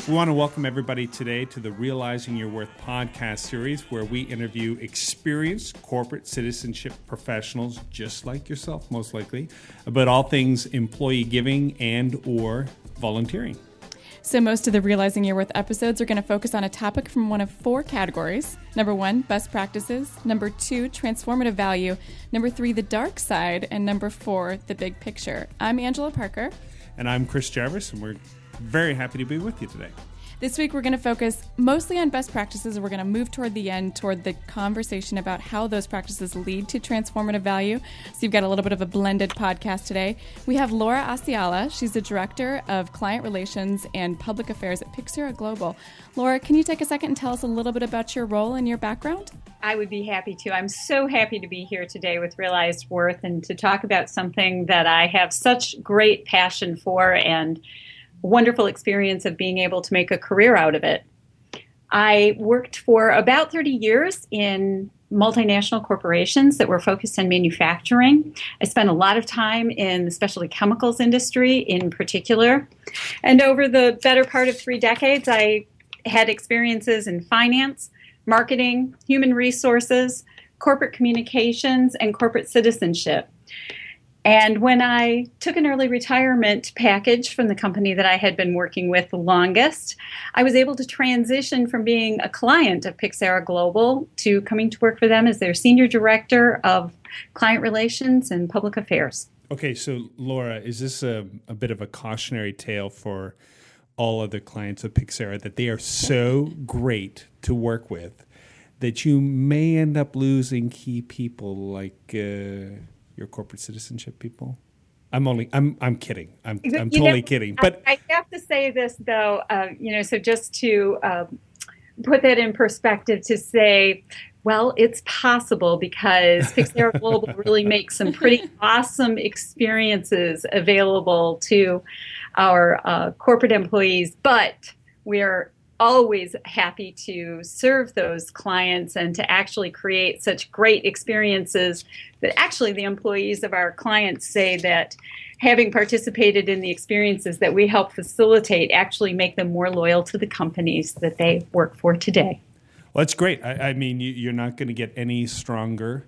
We want to welcome everybody today to the Realizing Your Worth podcast series, where we interview experienced corporate citizenship professionals, just like yourself, most likely, about all things employee giving and or volunteering. So most of the Realizing Your Worth episodes are going to focus on a topic from one of four categories. Number 1, best practices. Number 2, transformative value. Number 3, the dark side. And number 4, the big picture. I'm Angela Parker. And I'm Chris Jarvis, and we're very happy to be with you today. This week, we're going to focus mostly on best practices, and we're going to move toward the end, toward the conversation about how those practices lead to transformative value. So you've got a little bit of a blended podcast today. We have Laura Asiala. She's the Director of Client Relations and Public Affairs at PYXERA Global. Laura, can you take a second and tell us a little bit about your role and your background? I would be happy to. I'm so happy to be here today with Realized Worth and to talk about something that I have such great passion for and wonderful experience of being able to make a career out of it. I worked for about 30 years in multinational corporations that were focused on manufacturing. I spent a lot of time in the specialty chemicals industry in particular. And over the better part of 3 decades, I had experiences in finance, marketing, human resources, corporate communications, and corporate citizenship. And when I took an early retirement package from the company that I had been working with the longest, I was able to transition from being a client of PYXERA Global to coming to work for them as their Senior Director of Client Relations and Public Affairs. Okay, so Laura, is this a bit of a cautionary tale for all other clients of PYXERA that they are so great to work with that you may end up losing key people like your corporate citizenship people? I'm kidding. I'm totally kidding. But I have to say this though, so just to put that in perspective, to say, well, it's possible because PYXERA Global really makes some pretty awesome experiences available to our corporate employees, but we're always happy to serve those clients and to actually create such great experiences that actually the employees of our clients say that having participated in the experiences that we help facilitate actually make them more loyal to the companies that they work for today. Well, that's great. I mean, you're not going to get any stronger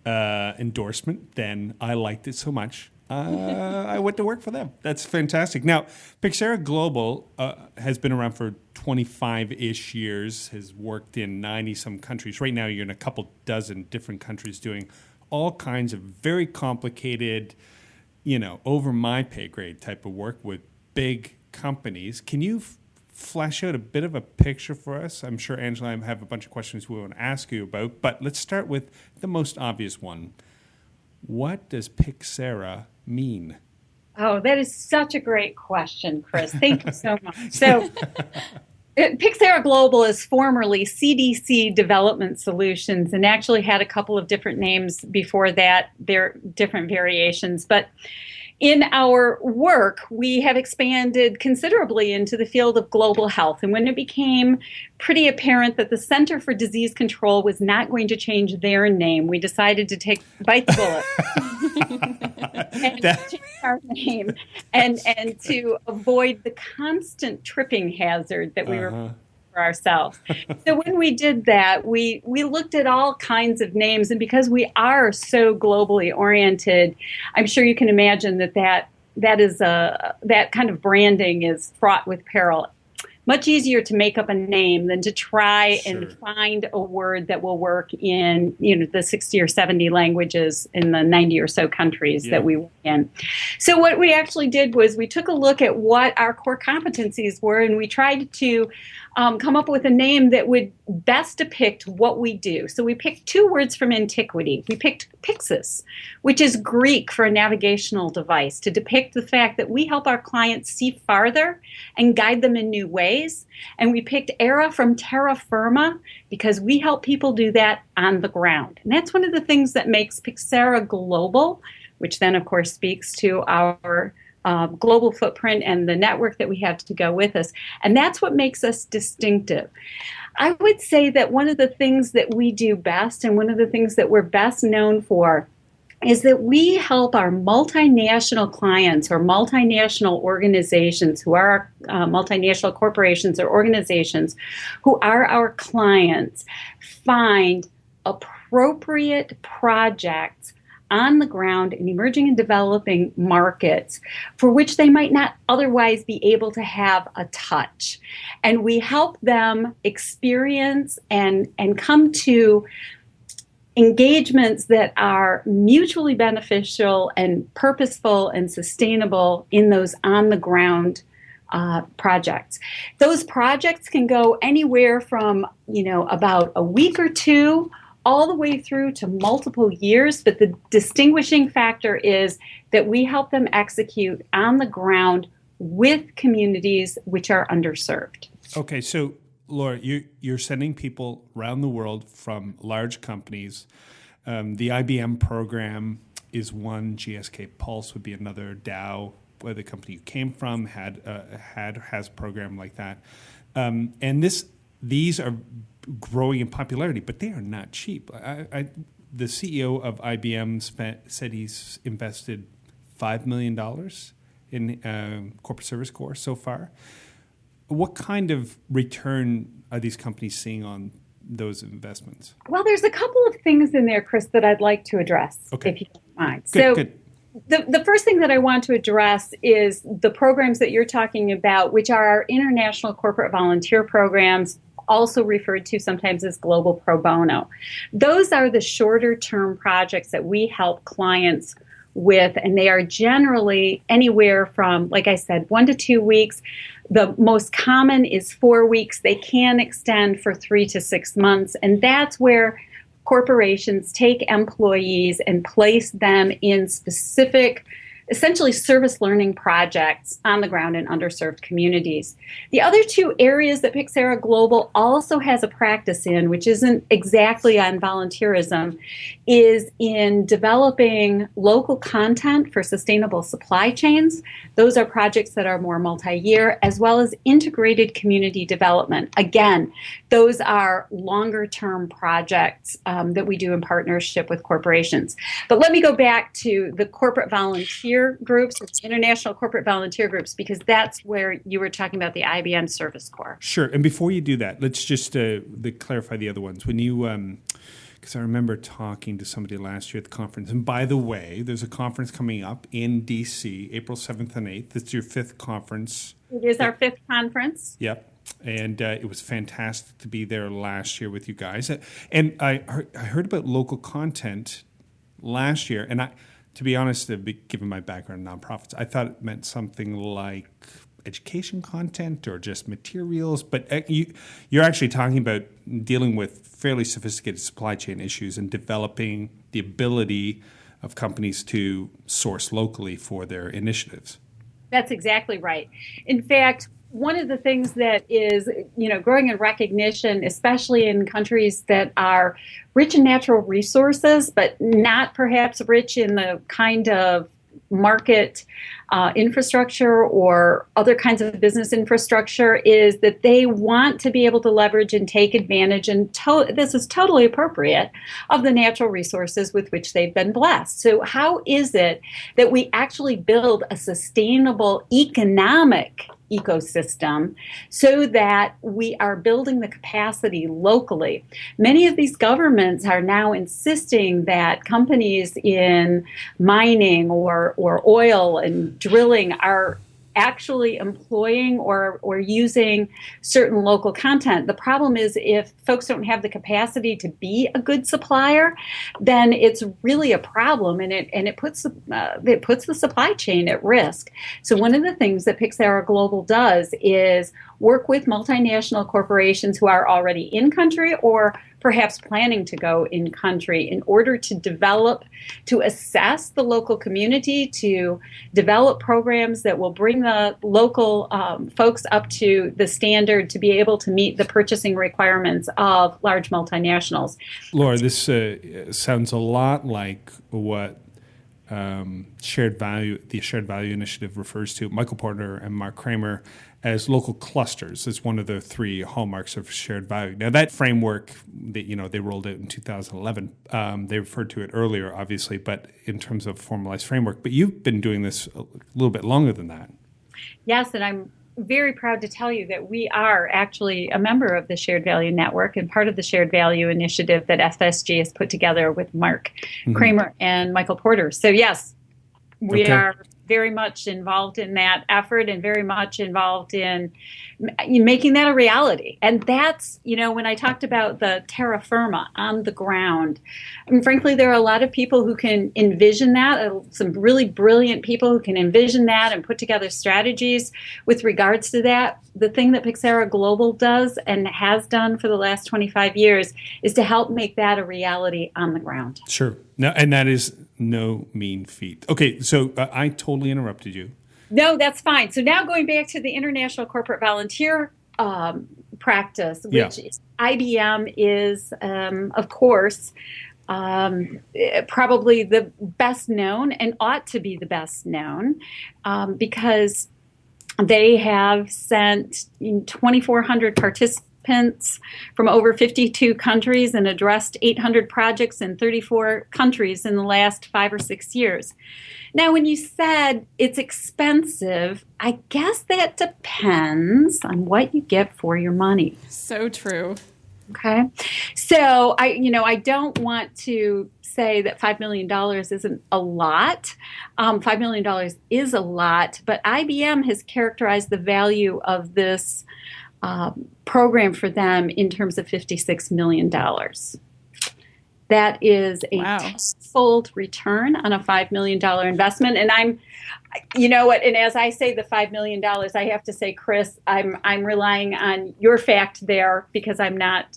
endorsement than I liked it so much. I went to work for them. That's fantastic. Now, PYXERA Global has been around for 25-ish years, has worked in 90-some countries. Right now, you're in a couple dozen different countries doing all kinds of very complicated, over my pay grade type of work with big companies. Can you flesh out a bit of a picture for us? I'm sure Angela and I have a bunch of questions we want to ask you about, but let's start with the most obvious one. What does PYXERA mean? Oh, that is such a great question, Chris. Thank you so much. So PYXERA Global is formerly CDC Development Solutions and actually had a couple of different names before that. They're different variations. But in our work, we have expanded considerably into the field of global health. And when it became pretty apparent that the Center for Disease Control was not going to change their name, we decided to bite the bullet and change our name and to avoid the constant tripping hazard that we were for ourselves. So when we did that, we looked at all kinds of names, and because we are so globally oriented, I'm sure you can imagine that kind of branding is fraught with peril. Much easier to make up a name than to try and find a word that will work in the 60 or 70 languages in the 90 or so countries that we work in. So what we actually did was we took a look at what our core competencies were, and we tried to come up with a name that would best depict what we do. So we picked 2 words from antiquity. We picked Pyxis, which is Greek for a navigational device, to depict the fact that we help our clients see farther and guide them in new ways. And we picked Era from terra firma because we help people do that on the ground. And that's one of the things that makes PYXERA global, which then, of course, speaks to our global footprint and the network that we have to go with us. And that's what makes us distinctive. I would say that one of the things that we do best and one of the things that we're best known for is that we help our multinational clients or multinational organizations who are multinational corporations or organizations who are our clients find appropriate projects on the ground in emerging and developing markets for which they might not otherwise be able to have a touch. And we help them experience and come to engagements that are mutually beneficial and purposeful and sustainable in those on-the-ground projects. Those projects can go anywhere from, about a week or two all the way through to multiple years, but the distinguishing factor is that we help them execute on the ground with communities which are underserved. Okay, so Laura, you're sending people around the world from large companies. The IBM program is one. GSK Pulse would be another. Dow, where the company you came from, has a program like that. And these are growing in popularity, but they are not cheap. The CEO of IBM said he's invested $5 million in corporate service corps so far. What kind of return are these companies seeing on those investments? Well, there's a couple of things in there, Chris, that I'd like to address, if you don't mind. Good. The first thing that I want to address is the programs that you're talking about, which are our international corporate volunteer programs, also referred to sometimes as global pro bono. Those are the shorter term projects that we help clients with, and they are generally anywhere from, like I said, 1 to 2 weeks. The most common is 4 weeks. They can extend for 3 to 6 months, and that's where corporations take employees and place them in specific, essentially service learning projects on the ground in underserved communities. The other two areas that PYXERA Global also has a practice in, which isn't exactly on volunteerism, is in developing local content for sustainable supply chains. Those are projects that are more multi-year, as well as integrated community development. Again, those are longer-term projects that we do in partnership with corporations. But let me go back to the corporate volunteer groups, international corporate volunteer groups, because that's where you were talking about the IBM Service Corps. Sure. And before you do that, let's just clarify the other ones. When you, because I remember talking to somebody last year at the conference, and by the way, there's a conference coming up in D.C., April 7th and 8th. It's your 5th conference. It is our 5th conference. Yep. And it was fantastic to be there last year with you guys. And I heard about local content last year, and to be honest, given my background in nonprofits, I thought it meant something like education content or just materials. But you're actually talking about dealing with fairly sophisticated supply chain issues and developing the ability of companies to source locally for their initiatives. That's exactly right. In fact, one of the things that is, growing in recognition, especially in countries that are rich in natural resources, but not perhaps rich in the kind of market infrastructure or other kinds of business infrastructure, is that they want to be able to leverage and take advantage, and this is totally appropriate, of the natural resources with which they've been blessed. So how is it that we actually build a sustainable economic ecosystem so that we are building the capacity locally? Many of these governments are now insisting that companies in mining or oil and drilling are actually employing or using certain local content. The problem is, if folks don't have the capacity to be a good supplier, then it's really a problem, and it puts the supply chain at risk. So one of the things that PYXERA Global does is work with multinational corporations who are already in country or perhaps planning to go in country in order to assess the local community, to develop programs that will bring the local folks up to the standard to be able to meet the purchasing requirements of large multinationals. Laura, this sounds a lot like what shared value, the shared value initiative refers to Michael Porter and Mark Kramer as local clusters as one of the three hallmarks of shared value. Now that framework that they rolled out in 2011, they referred to it earlier, obviously, but in terms of formalized framework. But you've been doing this a little bit longer than that. Yes, and I'm very proud to tell you that we are actually a member of the Shared Value Network and part of the Shared Value Initiative that FSG has put together with Mark Kramer and Michael Porter. So yes, we are very much involved in that effort and very much involved in making that a reality. And that's, when I talked about the terra firma on the ground, frankly, there are a lot of people who can envision that, some really brilliant people who can envision that and put together strategies with regards to that. The thing that PYXERA Global does and has done for the last 25 years is to help make that a reality on the ground. Sure. No, and that is no mean feat. Okay, so I totally interrupted you. No, that's fine. So now going back to the International Corporate Volunteer practice, which IBM is, of course, probably the best known and ought to be the best known because they have sent 2,400 participants from over 52 countries and addressed 800 projects in 34 countries in the last 5 or 6 years. Now, when you said it's expensive, I guess that depends on what you get for your money. So true. Okay. So I don't want to say that $5 million isn't a lot. $5 million is a lot, but IBM has characterized the value of this program for them in terms of $56 million. That is a tenfold return on a $5 million investment. And and as I say the $5 million, I have to say, Chris, I'm relying on your fact there because I'm not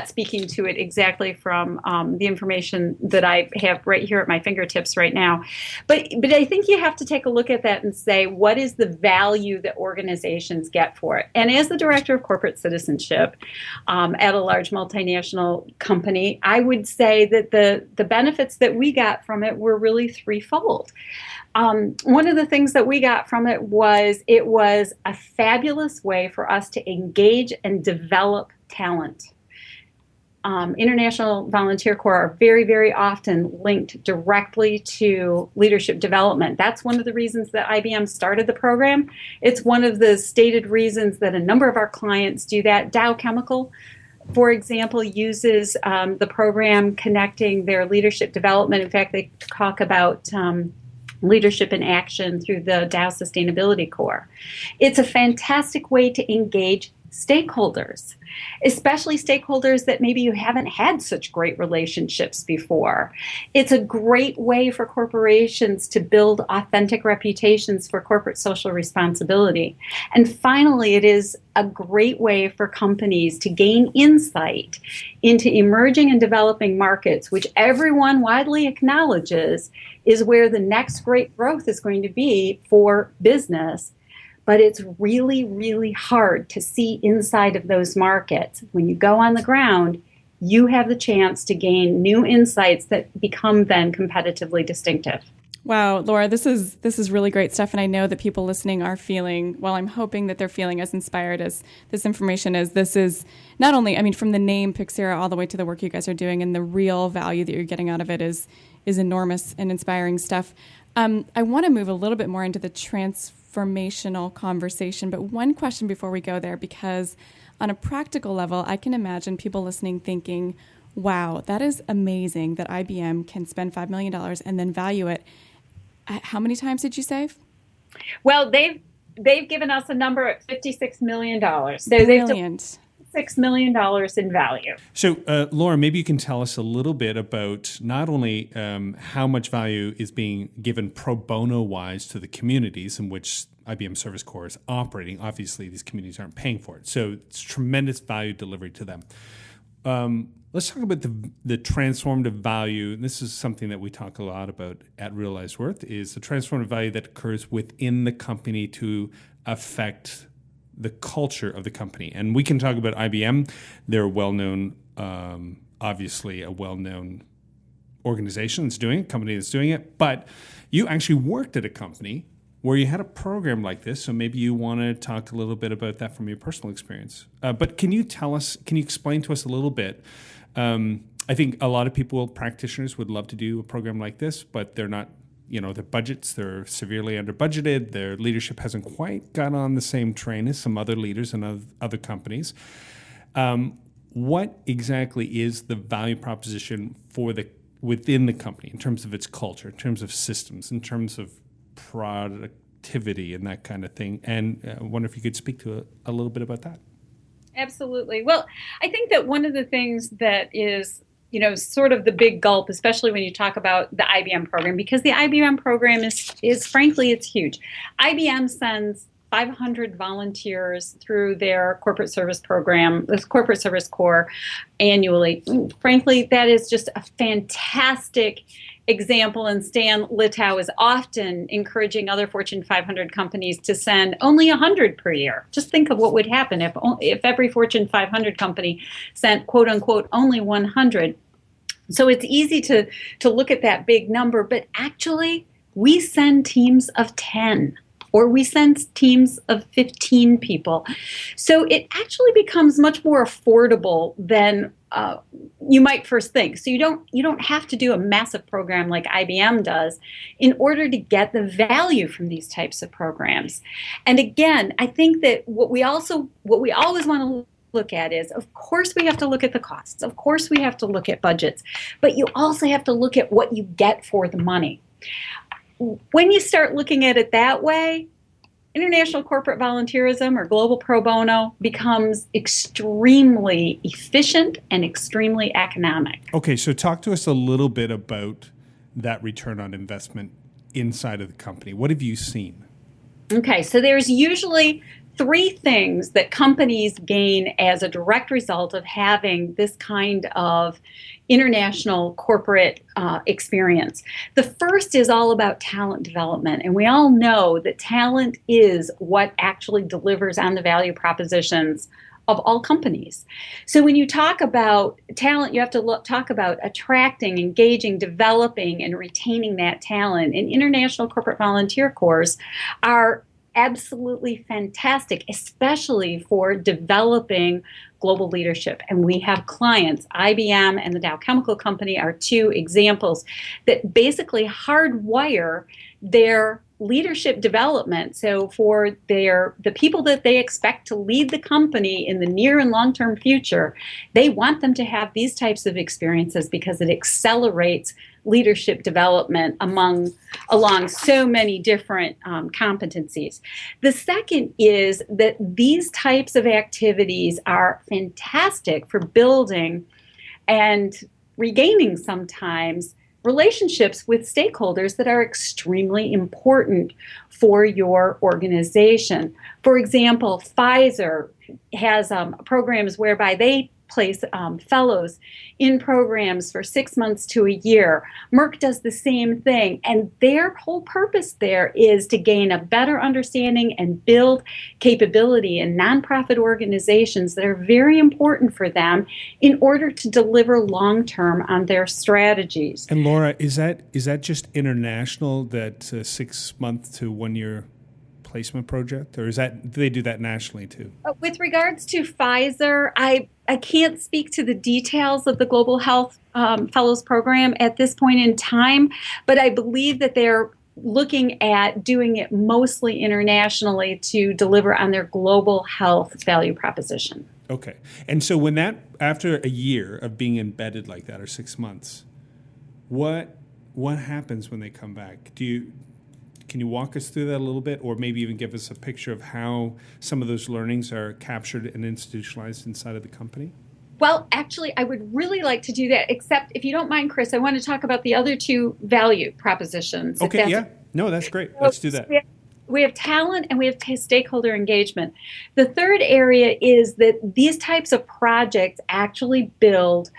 speaking to it exactly from the information that I have right here at my fingertips right now. But I think you have to take a look at that and say, what is the value that organizations get for it? And as the director of corporate citizenship at a large multinational company, I would say that the benefits that we got from it were really threefold. One of the things that we got from it was a fabulous way for us to engage and develop talent. International Volunteer Corps are very, very often linked directly to leadership development. That's one of the reasons that IBM started the program. It's one of the stated reasons that a number of our clients do that. Dow Chemical, for example, uses the program connecting their leadership development. In fact, they talk about leadership in action through the Dow Sustainability Corps. It's a fantastic way to engage stakeholders, especially stakeholders that maybe you haven't had such great relationships before. It's a great way for corporations to build authentic reputations for corporate social responsibility. And finally, it is a great way for companies to gain insight into emerging and developing markets, which everyone widely acknowledges is where the next great growth is going to be for business. But it's really, really hard to see inside of those markets. When you go on the ground, you have the chance to gain new insights that become then competitively distinctive. Wow, Laura, this is really great stuff, and I know that people listening are feeling, well, I'm hoping that they're feeling as inspired as this information is. This is not only, from the name PYXERA all the way to the work you guys are doing and the real value that you're getting out of it is enormous and inspiring stuff. I want to move a little bit more into the transformational conversation, but one question before we go there, because on a practical level, I can imagine people listening thinking, wow, that is amazing that IBM can spend $5 million and then value it. How many times did you save? Well, they've given us a number at $56 million. So Brilliant. $6 million in value. So, Laura, maybe you can tell us a little bit about not only how much value is being given pro bono-wise to the communities in which IBM Service Corps is operating. Obviously, these communities aren't paying for it. So it's tremendous value delivered to them. Let's talk about the transformative value. And this is something that we talk a lot about at Realized Worth, is the transformative value that occurs within the company to affect the culture of the company. And we can talk about IBM. They're well-known, obviously a well-known organization that's doing it, company that's doing it, but you actually worked at a company where you had a program like this, so maybe you want to talk a little bit about that from your personal experience. But can you explain to us a little bit? I think a lot of practitioners would love to do a program like this, but they're not, their budgets, they're severely under budgeted. Their leadership hasn't quite got on the same train as some other leaders in other companies. What exactly is the value proposition within the company in terms of its culture, in terms of systems, in terms of productivity and that kind of thing? And I wonder if you could speak to a little bit about that. Absolutely. Well, I think that one of the things that is, sort of the big gulp, especially when you talk about the IBM program, because the IBM program is frankly, it's huge. IBM sends 500 volunteers through their corporate service program, this corporate service corps annually. Frankly, that is just a fantastic example, and Stan Litow is often encouraging other Fortune 500 companies to send only 100 per year. Just think of what would happen if every Fortune 500 company sent, quote unquote, only 100. So it's easy to look at that big number, but actually we send teams of 10. Or we send teams of 15 people. So it actually becomes much more affordable than you might first think. So you don't have to do a massive program like IBM does in order to get the value from these types of programs. And again, I think that what we always want to look at is, of course, we have to look at the costs. Of course, we have to look at budgets. But you also have to look at what you get for the money. When you start looking at it that way, international corporate volunteerism or global pro bono becomes extremely efficient and extremely economic. Okay, so talk to us a little bit about that return on investment inside of the company. What have you seen? Okay, so there's usually 3 things that companies gain as a direct result of having this kind of international corporate experience. The first is all about talent development, and we all know that talent is what actually delivers on the value propositions of all companies. So when you talk about talent, you have to talk about attracting, engaging, developing, and retaining that talent. And international corporate volunteer corps are absolutely fantastic, especially for developing global leadership. And we have clients, IBM and the Dow Chemical Company are 2 examples that basically hardwire their leadership development. So for the people that they expect to lead the company in the near and long-term future, they want them to have these types of experiences because it accelerates leadership development along so many different competencies. The second is that these types of activities are fantastic for building and regaining sometimes relationships with stakeholders that are extremely important for your organization. For example, Pfizer has programs whereby they place fellows in programs for 6 months to a year. Merck does the same thing, and their whole purpose there is to gain a better understanding and build capability in nonprofit organizations that are very important for them in order to deliver long-term on their strategies. And Laura, is that just international, that 6 month to 1 year placement project, or do they do that nationally too? With regards to Pfizer, I can't speak to the details of the Global Health Fellows Program at this point in time, but I believe that they're looking at doing it mostly internationally to deliver on their global health value proposition. Okay. And so after a year of being embedded like that, or 6 months, what happens when they come back? Can you walk us through that a little bit, or maybe even give us a picture of how some of those learnings are captured and institutionalized inside of the company? Well, actually, I would really like to do that, except if you don't mind, Chris, I want to talk about the other 2 value propositions. Okay, yeah. No, that's great. Let's do that. We have talent and we have stakeholder engagement. The third area is that these types of projects actually build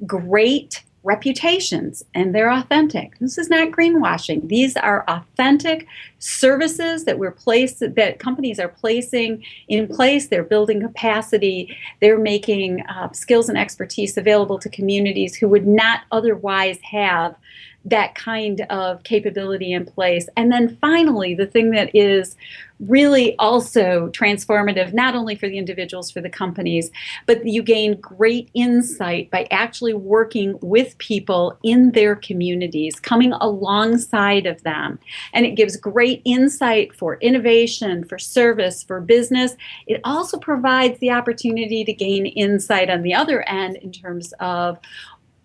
great reputations, and they're authentic. This is not greenwashing. These are authentic services that companies are placing in place. They're building capacity. They're making skills and expertise available to communities who would not otherwise have that kind of capability in place. And then finally, the thing that is really also transformative, not only for the individuals, for the companies, but you gain great insight by actually working with people in their communities, coming alongside of them. And it gives great insight for innovation, for service, for business. It also provides the opportunity to gain insight on the other end in terms of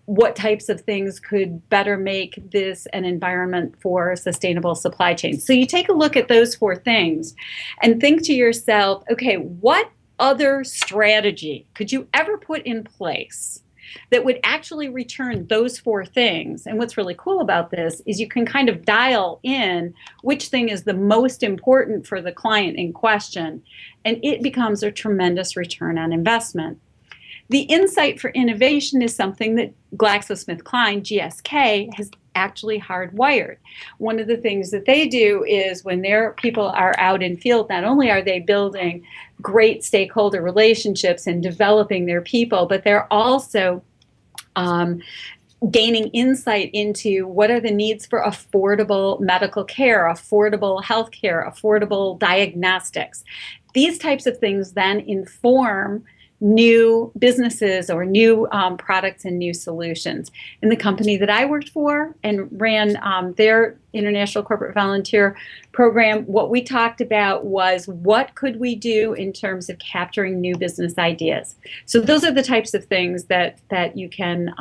what types of things could better make this an environment for sustainable supply chains. So you take a look at those four things and think to yourself, okay, what other strategy could you ever put in place that would actually return those four things? And what's really cool about this is you can kind of dial in which thing is the most important for the client in question, and it becomes a tremendous return on investment. The insight for innovation is something that GlaxoSmithKline, GSK, has actually hardwired. One of the things that they do is when their people are out in field, not only are they building great stakeholder relationships and developing their people, but they're also gaining insight into what are the needs for affordable medical care, affordable health care, affordable diagnostics. These types of things then inform new businesses or new products and new solutions. In the company that I worked for and ran their International Corporate Volunteer Program, what we talked about was what could we do in terms of capturing new business ideas. So those are the types of things that you can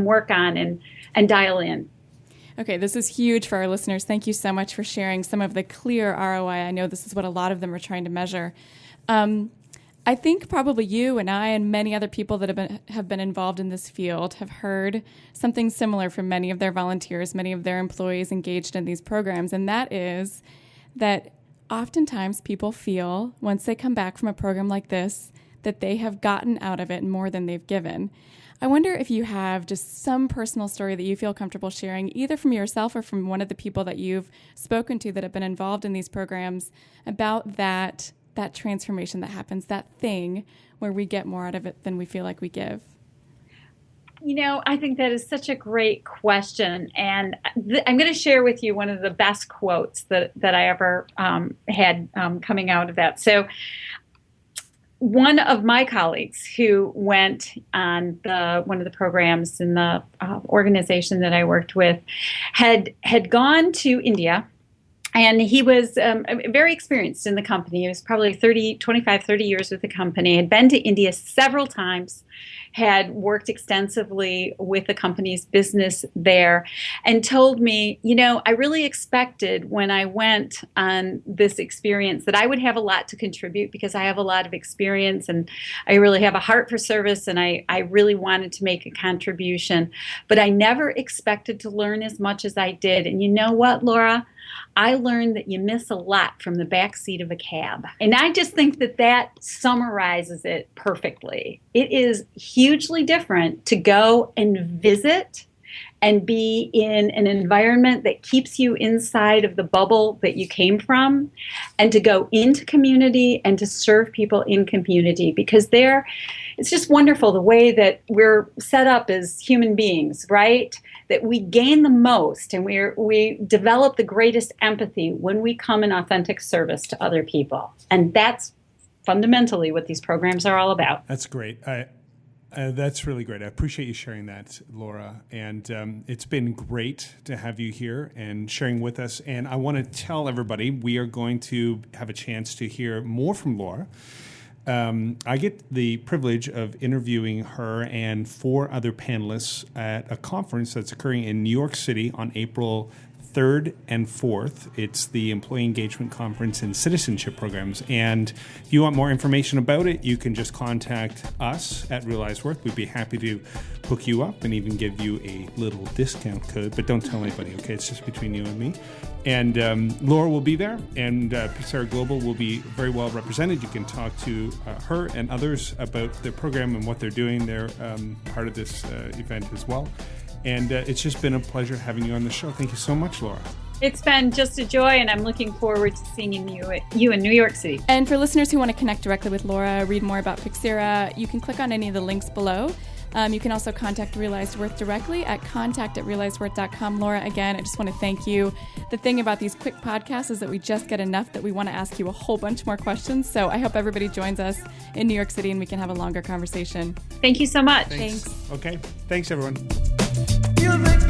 work on and dial in. Okay, this is huge for our listeners. Thank you so much for sharing some of the clear ROI. I know this is what a lot of them are trying to measure. I think probably you and I and many other people that have been involved in this field have heard something similar from many of their volunteers, many of their employees engaged in these programs, and that is that oftentimes people feel, once they come back from a program like this, that they have gotten out of it more than they've given. I wonder if you have just some personal story that you feel comfortable sharing, either from yourself or from one of the people that you've spoken to that have been involved in these programs, about that transformation that happens, that thing where we get more out of it than we feel like we give. You know, I think that is such a great question. And I'm going to share with you one of the best quotes that I ever had coming out of that. So one of my colleagues who went on one of the programs in the organization that I worked with had gone to India. And he was very experienced in the company. He was probably 25, 30 years with the company, had been to India several times, had worked extensively with the company's business there, and told me, you know, I really expected when I went on this experience that I would have a lot to contribute because I have a lot of experience and I really have a heart for service and I really wanted to make a contribution. But I never expected to learn as much as I did. And you know what, Laura? I learned that you miss a lot from the back seat of a cab. And I just think that summarizes it perfectly. It is hugely different to go and visit and be in an environment that keeps you inside of the bubble that you came from, and to go into community and to serve people in community, because it's just wonderful the way that we're set up as human beings, right? That we gain the most and we develop the greatest empathy when we come in authentic service to other people. And that's fundamentally what these programs are all about. That's great. That's really great. I appreciate you sharing that, Laura. And it's been great to have you here and sharing with us. And I want to tell everybody we are going to have a chance to hear more from Laura. I get the privilege of interviewing her and 4 other panelists at a conference that's occurring in New York City on April 3rd and 4th. It's the Employee Engagement Conference and Citizenship Programs. And if you want more information about it, you can just contact us at Realize Worth. We'd be happy to hook you up and even give you a little discount code. But don't tell anybody, okay? It's just between you and me. And Laura will be there, and PYXERA Global will be very well represented. You can talk to her and others about the program and what they're doing. They're part of this event as well. And it's just been a pleasure having you on the show. Thank you so much, Laura. It's been just a joy, and I'm looking forward to seeing you in New York City. And for listeners who want to connect directly with Laura, read more about PYXERA, you can click on any of the links below. You can also contact Realized Worth directly at contact@realizedworth.com. Laura, again, I just want to thank you. The thing about these quick podcasts is that we just get enough that we want to ask you a whole bunch more questions. So I hope everybody joins us in New York City and we can have a longer conversation. Thanks so much. Thanks. Okay. Thanks, everyone. You make